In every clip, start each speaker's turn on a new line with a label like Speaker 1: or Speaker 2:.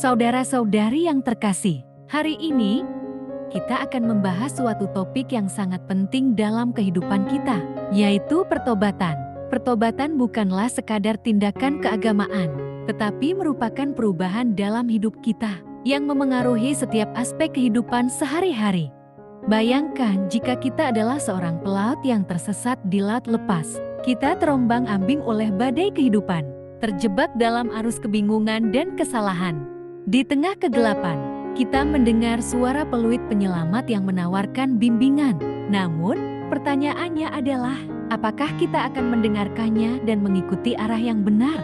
Speaker 1: Saudara-saudari yang terkasih, hari ini kita akan membahas suatu topik yang sangat penting dalam kehidupan kita, yaitu pertobatan. Pertobatan bukanlah sekadar tindakan keagamaan, tetapi merupakan perubahan dalam hidup kita yang memengaruhi setiap aspek kehidupan sehari-hari. Bayangkan jika kita adalah seorang pelaut yang tersesat di laut lepas. Kita terombang-ambing oleh badai kehidupan, terjebak dalam arus kebingungan dan kesalahan. Di tengah kegelapan, kita mendengar suara peluit penyelamat yang menawarkan bimbingan. Namun, pertanyaannya adalah, apakah kita akan mendengarkannya dan mengikuti arah yang benar?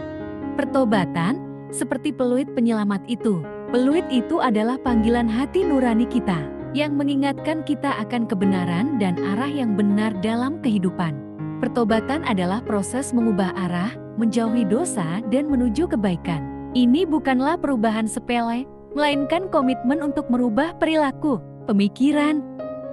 Speaker 1: Pertobatan, seperti peluit penyelamat itu. Peluit itu adalah panggilan hati nurani kita, yang mengingatkan kita akan kebenaran dan arah yang benar dalam kehidupan. Pertobatan adalah proses mengubah arah, menjauhi dosa, dan menuju kebaikan. Ini bukanlah perubahan sepele, melainkan komitmen untuk merubah perilaku, pemikiran,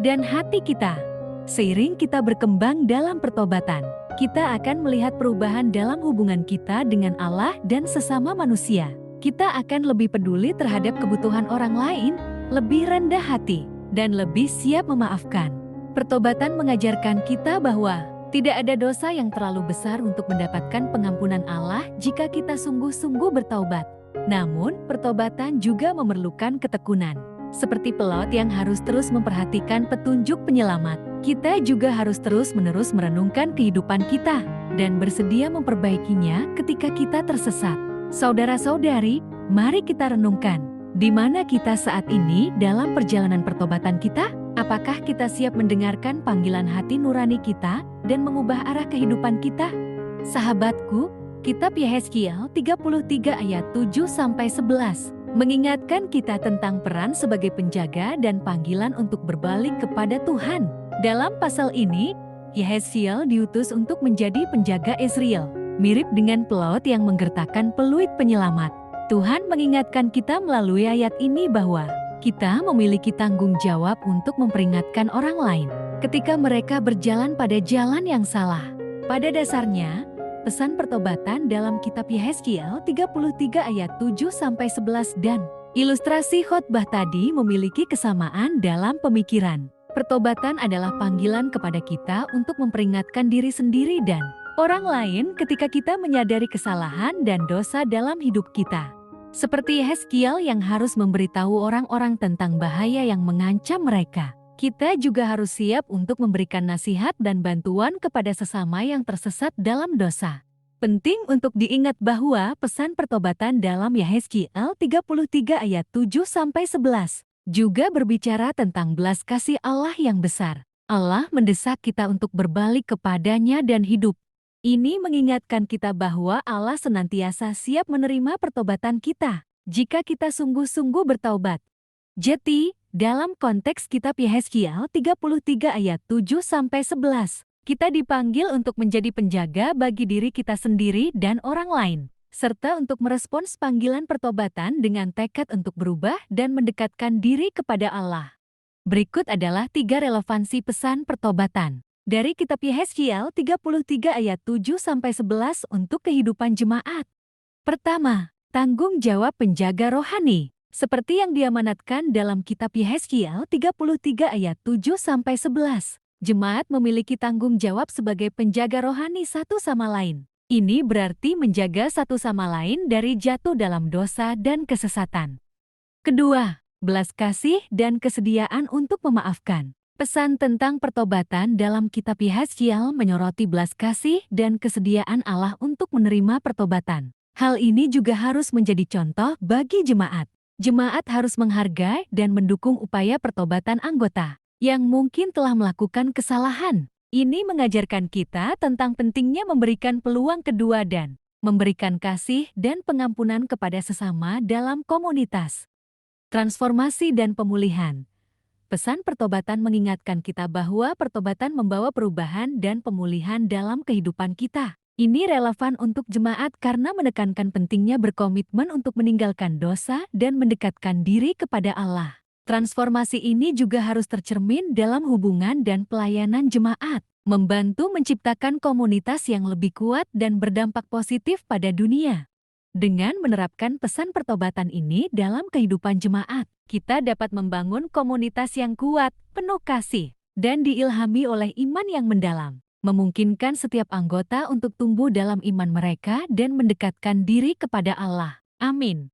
Speaker 1: dan hati kita. Seiring kita berkembang dalam pertobatan, kita akan melihat perubahan dalam hubungan kita dengan Allah dan sesama manusia. Kita akan lebih peduli terhadap kebutuhan orang lain, lebih rendah hati, dan lebih siap memaafkan. Pertobatan mengajarkan kita bahwa tidak ada dosa yang terlalu besar untuk mendapatkan pengampunan Allah jika kita sungguh-sungguh bertaubat. Namun, pertobatan juga memerlukan ketekunan. Seperti pelaut yang harus terus memperhatikan petunjuk penyelamat, kita juga harus terus-menerus merenungkan kehidupan kita dan bersedia memperbaikinya ketika kita tersesat. Saudara-saudari, mari kita renungkan, di mana kita saat ini dalam perjalanan pertobatan kita? Apakah kita siap mendengarkan panggilan hati nurani kita dan mengubah arah kehidupan kita? Sahabatku, kitab Yehezkiel 33 ayat 7-11 mengingatkan kita tentang peran sebagai penjaga dan panggilan untuk berbalik kepada Tuhan. Dalam pasal ini, Yehezkiel diutus untuk menjadi penjaga Israel, mirip dengan pelaut yang menggertakkan peluit penyelamat. Tuhan mengingatkan kita melalui ayat ini bahwa kita memiliki tanggung jawab untuk memperingatkan orang lain ketika mereka berjalan pada jalan yang salah. Pada dasarnya, pesan pertobatan dalam kitab Yehezkiel 33 ayat 7-11 dan ilustrasi khotbah tadi memiliki kesamaan dalam pemikiran. Pertobatan adalah panggilan kepada kita untuk memperingatkan diri sendiri dan orang lain ketika kita menyadari kesalahan dan dosa dalam hidup kita. Seperti Yehezkiel yang harus memberitahu orang-orang tentang bahaya yang mengancam mereka, kita juga harus siap untuk memberikan nasihat dan bantuan kepada sesama yang tersesat dalam dosa. Penting untuk diingat bahwa pesan pertobatan dalam Yehezkiel 33 ayat 7-11 juga berbicara tentang belas kasih Allah yang besar. Allah mendesak kita untuk berbalik kepadanya dan hidup. Ini mengingatkan kita bahwa Allah senantiasa siap menerima pertobatan kita jika kita sungguh-sungguh bertaubat. Jadi, dalam konteks kitab Yehezkiel 33 ayat 7-11, kita dipanggil untuk menjadi penjaga bagi diri kita sendiri dan orang lain, serta untuk merespons panggilan pertobatan dengan tekad untuk berubah dan mendekatkan diri kepada Allah. Berikut adalah 3 relevansi pesan pertobatan dari kitab Yehezkiel 33 ayat 7-11 untuk kehidupan jemaat. Pertama, tanggung jawab penjaga rohani. Seperti yang diamanatkan dalam kitab Yehezkiel 33 ayat 7-11, jemaat memiliki tanggung jawab sebagai penjaga rohani satu sama lain. Ini berarti menjaga satu sama lain dari jatuh dalam dosa dan kesesatan. Kedua, belas kasih dan kesediaan untuk memaafkan. Pesan tentang pertobatan dalam kitab Yehezkiel menyoroti belas kasih dan kesediaan Allah untuk menerima pertobatan. Hal ini juga harus menjadi contoh bagi jemaat. Jemaat harus menghargai dan mendukung upaya pertobatan anggota yang mungkin telah melakukan kesalahan. Ini mengajarkan kita tentang pentingnya memberikan peluang kedua dan memberikan kasih dan pengampunan kepada sesama dalam komunitas. Transformasi dan pemulihan. Pesan pertobatan mengingatkan kita bahwa pertobatan membawa perubahan dan pemulihan dalam kehidupan kita. Ini relevan untuk jemaat karena menekankan pentingnya berkomitmen untuk meninggalkan dosa dan mendekatkan diri kepada Allah. Transformasi ini juga harus tercermin dalam hubungan dan pelayanan jemaat, membantu menciptakan komunitas yang lebih kuat dan berdampak positif pada dunia. Dengan menerapkan pesan pertobatan ini dalam kehidupan jemaat, kita dapat membangun komunitas yang kuat, penuh kasih, dan diilhami oleh iman yang mendalam, memungkinkan setiap anggota untuk tumbuh dalam iman mereka dan mendekatkan diri kepada Allah. Amin.